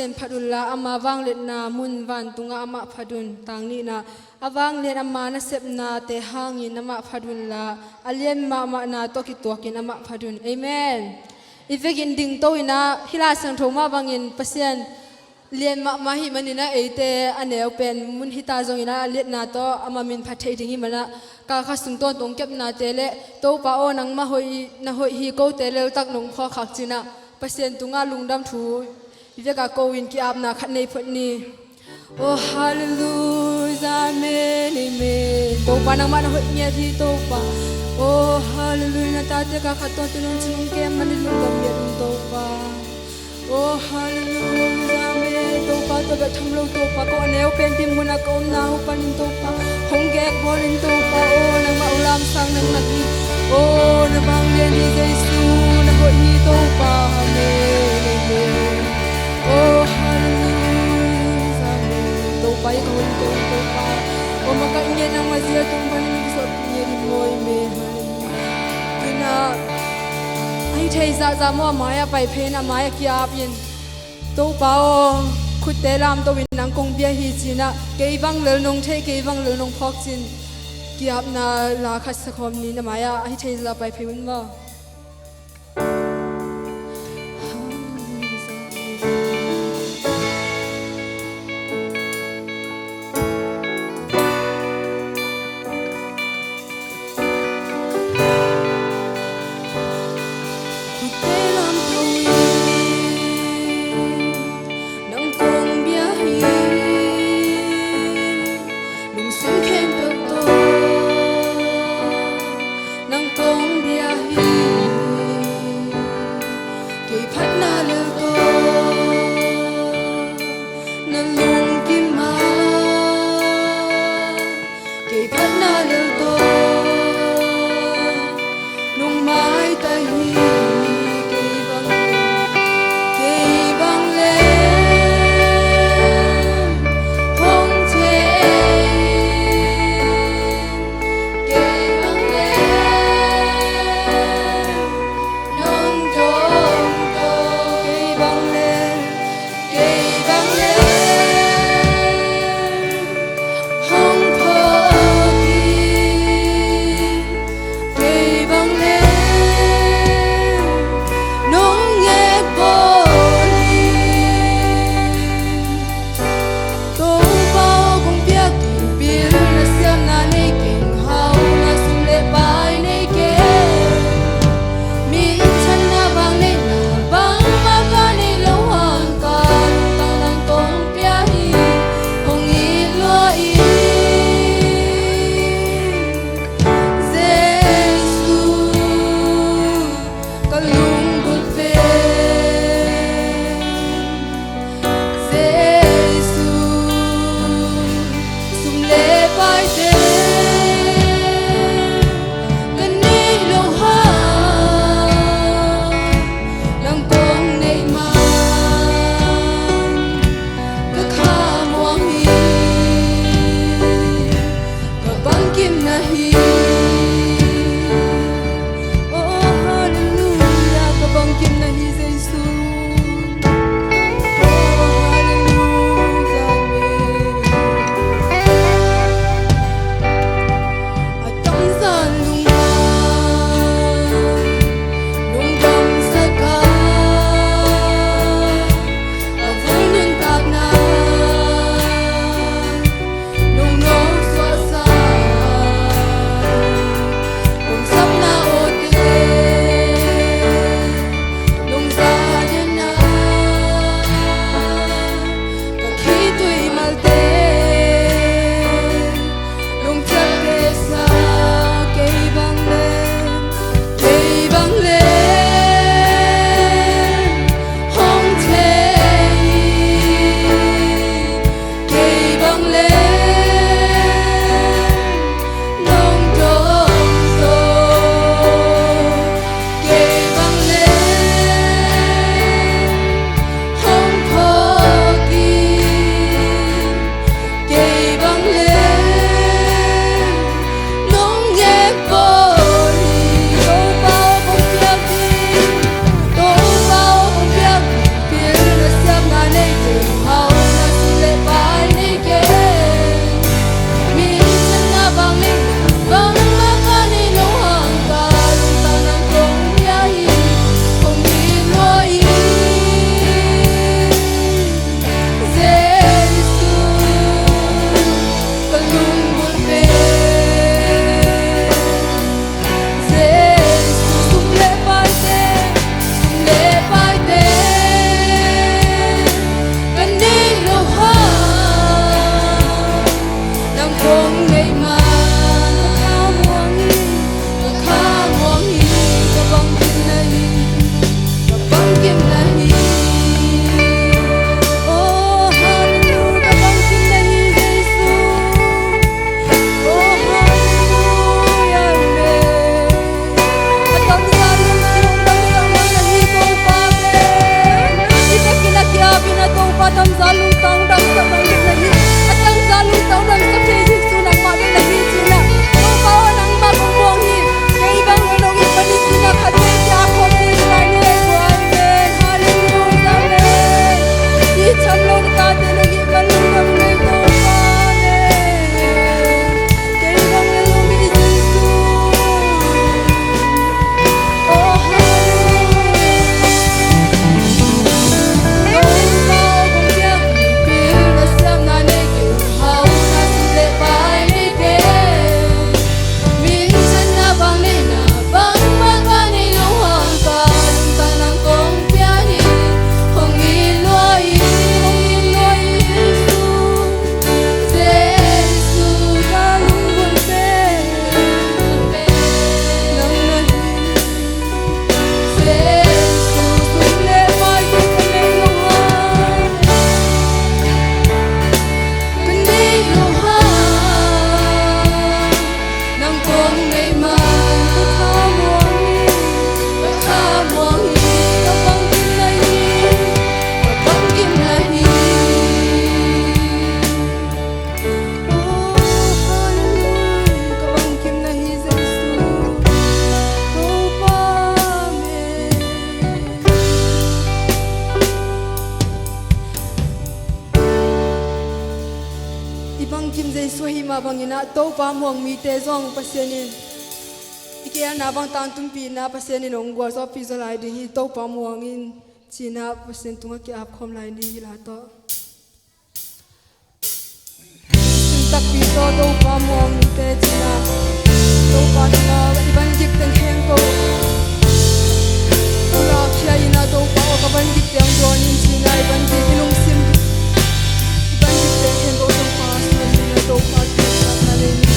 Len Padula ama wang let na mun van tunga ama phadun tangni na awang let ama na sep na te hangin ama phadun la alien ma na toki tokin ama phadun amen ifekin ding to ina hila sang thoma bangin pasien lien ma hi manina eite aneu pen mun hita zong ina let na to ama min phathei ding hi mana ka kha sung ton tong kep na tele to pa o nang ma hoi na hoi hi ko tele tak nong kho khak china pasien tunga lungdam thu Vega Kowin ki abna khatnei photni oh hallelujah amen amen to panang man hot nya thi to pa oh hallelujah ta te ka khaton tunung chung ke man lu gam ye to pa oh hallelujah amen to pa to ba thamlo to pa ko neu pen tim muna ko na hu panin to pa hong ge bolin to pa oh nang ma ulam sang nang nagi oh na bang le ni jesu na hot hi to pa amen amen oh hallelujah to pa ko to pa o makanya nang mazia tung panin so ni moi me hallelujah kina ai thei za mo maya pai phe na maya kya pin to pa o khut te lam to win nang kong bia hi china ke bang le nong thei ke bang le nong phok chin kiap na la khat sa khom ni na maya ai thei za pai phe mun ma nang kong bia hi bang kim zai suhi ma bang ina to pa muang mi te zong pasenin ikia na bang tan tum pi na pasenin ongwa so pi zo lai ding hi to pa muang in china pasen tunga ki ap khom lai ni la to tak pi to pa muang mi te china to pa na iban jik ten heng ko ula khia ina to pa o ka ban jik yang do nin china iban jik ilung sim iban jik ten heng ko to pa so ni to pa ki sa na le ni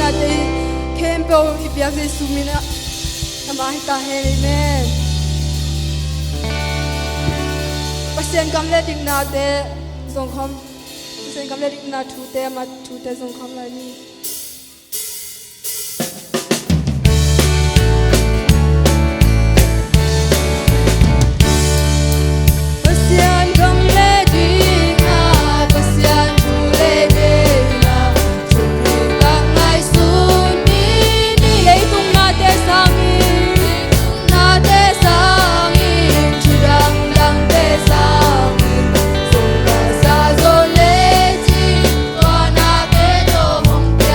na te kempo ipiak de sumina ama ta he amen pasien kam le ding na te zong khom pasien kam le ding na thu te ma thu te zong khom la ni pasien kam le ding na pasien thu le ding na thu ka ngai su ni ni le tung na te sang na te sang chu dang dang te sang song ka sa zo le chi wa na ke to hong te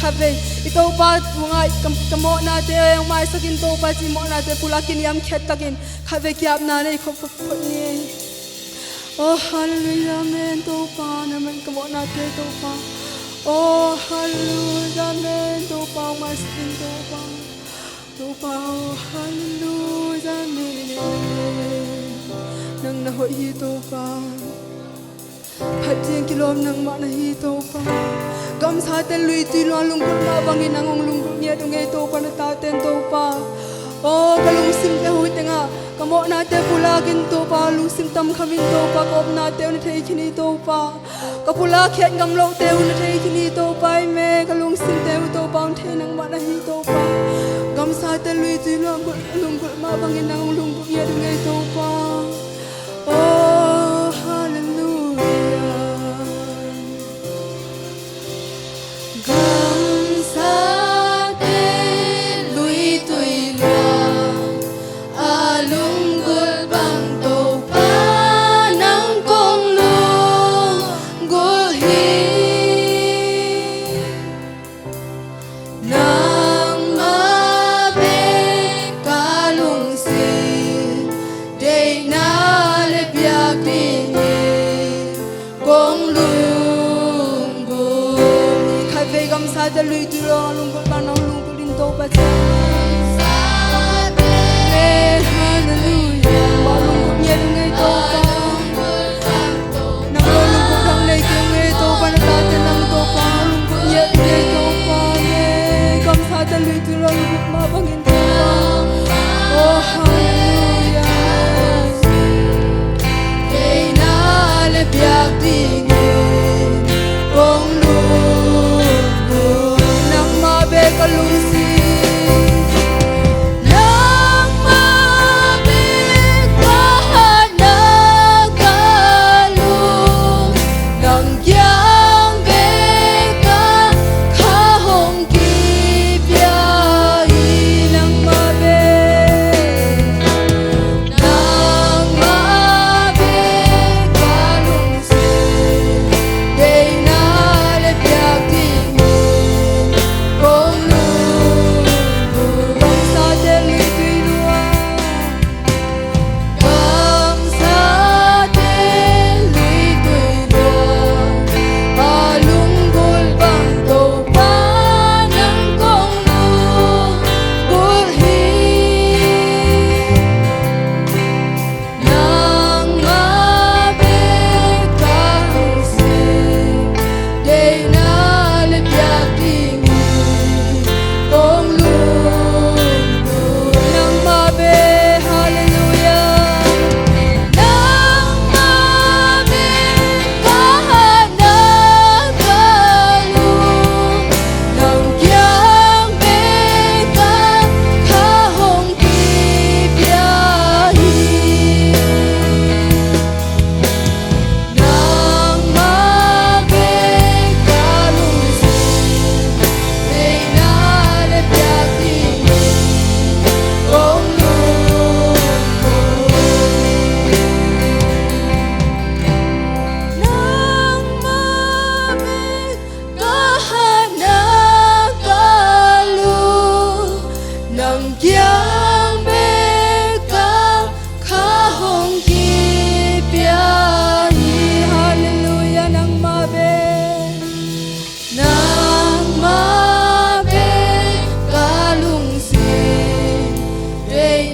kave ito pa mga kamo nate ang mai sakin to pa si mo nate pulakin yam khet takin kave kyap na nei khop ni oh hallelujah amen to pa naman kamo nate to pa oh hallelujah amen to pa mai sakin to pa oh hallelujah amen nang nahoy ito pa Hati yang kilom nang mana hito pa Gam sa atin lui tilo ang lungkot mabangin ang lungkot niya Dungay ito pa natatin to pa Oh kalungsim te huy nga Kamo natin pulagin to pa Lungsim tam kaming to pa Kaop natin unatay kini to pa Kapulakit ngam law te unatay kini to pa Ime kalungsim te huy to pa Untay nang mana hito pa Gam sa atin lui tilo ang lungkot mabangin ang lungkot niya Dungay ito pa Oh hallelujah Sa lui tu lo lungkot panang lungkot linto baca hallelujah balungkot nya dungai to pa nang lungkot dang nei ke ngai to pa na ta nang to pa lungkot nya dungai to pa kam sa ta lui tu lo lungkot ma bangin to pa oh hallelujah dei na le biak ding bong kalungsi nang mabig kahanagalung nang yang beka kahong kibiyay nang mabig kalungsi day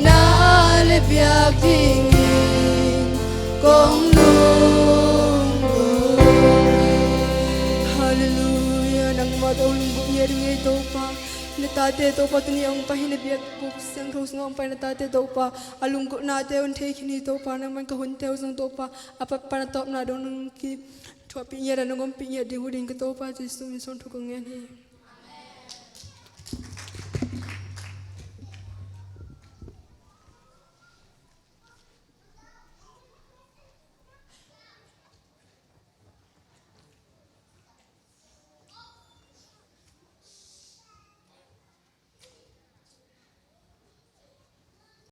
na lebyak tingin kong natate to pa tuni ang pahinabiat ko sang rose ngam pa natate to pa alungko nate on take ni to pa naman kahunte usang to pa apat pa na top na don ki thua pi nya da ngom pi nya di huding ko to pa jesu mi son thu ko ngen hi